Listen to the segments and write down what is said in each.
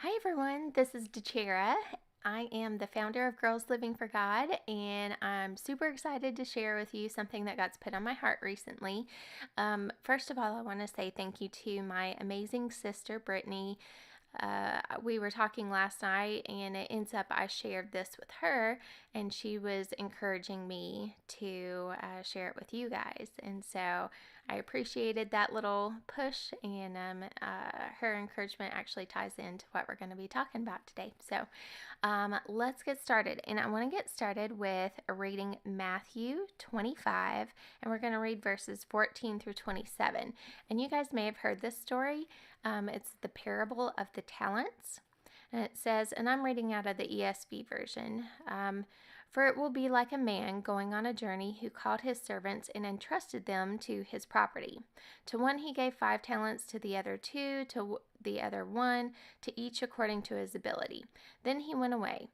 Hi everyone, this is Dechari. I am the founder of Girls Living for God, and I'm super excited to share with you something that God's put on my heart recently. First of all, I want to say thank you to my amazing sister, Brittany. We were talking last night, and it ends up I shared this with her, and she was encouraging me to share it with you guys. And so I appreciated that little push, and her encouragement actually ties into what we're going to be talking about today. So let's get started. And I want to get started with reading Matthew 25, and we're going to read verses 14 through 27. And you guys may have heard this story. It's the parable of the talents. And it says, and I'm reading out of the ESV version, for it will be like a man going on a journey who called his servants and entrusted them to his property. To one he gave 5 talents, to the other 2, to the other 1, to each according to his ability. Then he went away.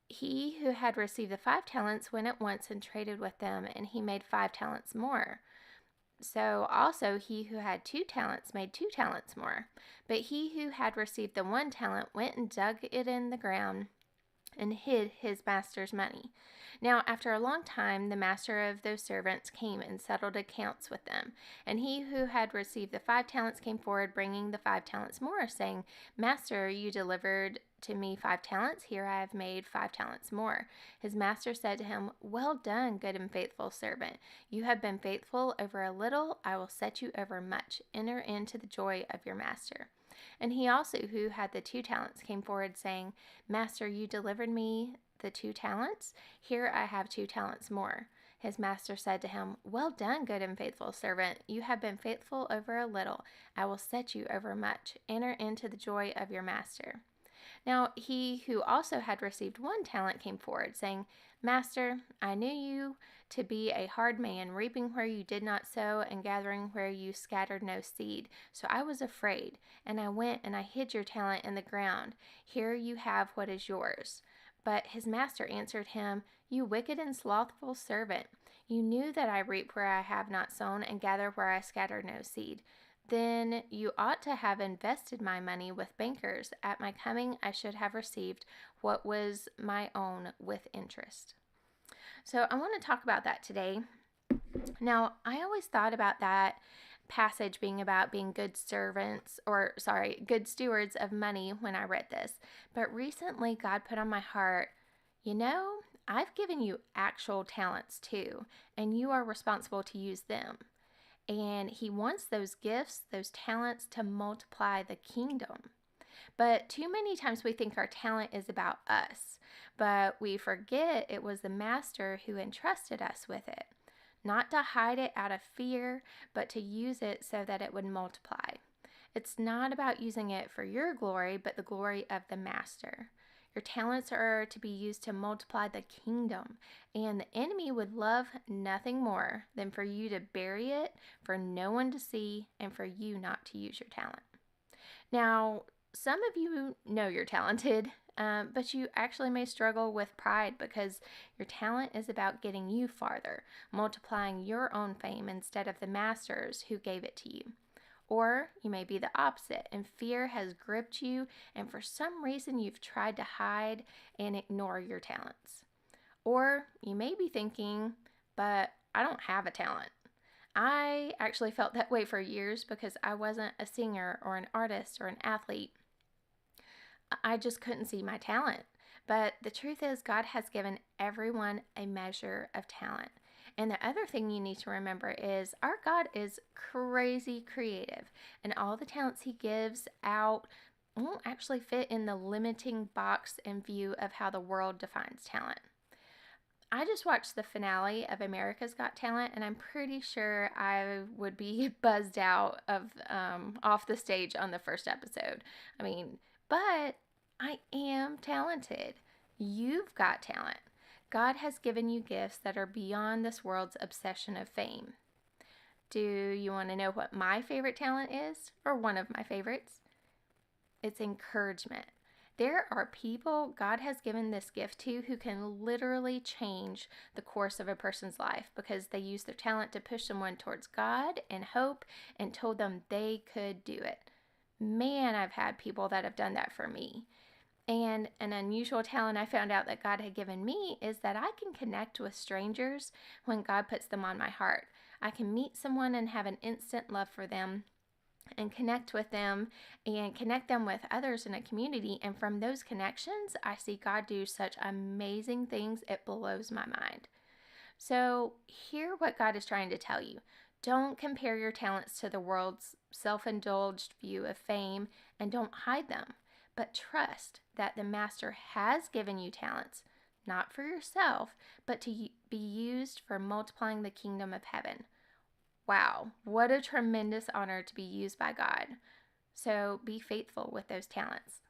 He who had received the 5 talents went at once and traded with them, and he made 5 talents more. So also he who had 2 talents made 2 talents more. But he who had received the 1 talent went and dug it in the ground and hid his master's money. Now after a long time the master of those servants came and settled accounts with them. And he who had received the 5 talents came forward, bringing the 5 talents more, saying, Master, you delivered to me 5 talents. Here I have made 5 talents more. His master said to him, Well done, good and faithful servant. You have been faithful over a little. I will set you over much. Enter into the joy of your master. And he also, who had the 2 talents, came forward, saying, Master, you delivered me the 2 talents. Here I have 2 talents more. His master said to him, Well done, good and faithful servant. You have been faithful over a little. I will set you over much. Enter into the joy of your master. Now he who also had received 1 talent came forward, saying, Master, I knew you to be a hard man, reaping where you did not sow and gathering where you scattered no seed. So I was afraid, and I went and I hid your talent in the ground. Here you have what is yours. But his master answered him, You wicked and slothful servant, you knew that I reap where I have not sown and gather where I scatter no seed. Then you ought to have invested my money with bankers. At my coming, I should have received what was my own with interest. So I want to talk about that today. Now, I always thought about that passage being about being good good stewards of money when I read this. But recently, God put on my heart, I've given you actual talents too, and you are responsible to use them. And he wants those gifts, those talents to multiply the kingdom. But too many times we think our talent is about us, but we forget it was the master who entrusted us with it. Not to hide it out of fear, but to use it so that it would multiply. It's not about using it for your glory, but the glory of the master. Your talents are to be used to multiply the kingdom, and the enemy would love nothing more than for you to bury it, for no one to see, and for you not to use your talent. Now, some of you know you're talented, but you actually may struggle with pride because your talent is about getting you farther, multiplying your own fame instead of the master's who gave it to you. Or you may be the opposite, and fear has gripped you, and for some reason you've tried to hide and ignore your talents. Or you may be thinking, but I don't have a talent. I actually felt that way for years because I wasn't a singer or an artist or an athlete. I just couldn't see my talent. But the truth is, God has given everyone a measure of talent. And the other thing you need to remember is our God is crazy creative, and all the talents he gives out won't actually fit in the limiting box and view of how the world defines talent. I just watched the finale of America's Got Talent, and I'm pretty sure I would be buzzed out of off the stage on the first episode. But I am talented. You've got talent. God has given you gifts that are beyond this world's obsession of fame. Do you want to know what my favorite talent is, or one of my favorites? It's encouragement. There are people God has given this gift to who can literally change the course of a person's life because they use their talent to push someone towards God and hope and told them they could do it. man, I've had people that have done that for me. And an unusual talent I found out that God had given me is that I can connect with strangers when God puts them on my heart. I can meet someone and have an instant love for them and connect with them and connect them with others in a community. And from those connections, I see God do such amazing things. It blows my mind. So, hear what God is trying to tell you. Don't compare your talents to the world's self indulged view of fame and don't hide them, but trust that the Master has given you talents, not for yourself, but to be used for multiplying the kingdom of heaven. Wow, what a tremendous honor to be used by God. So, be faithful with those talents.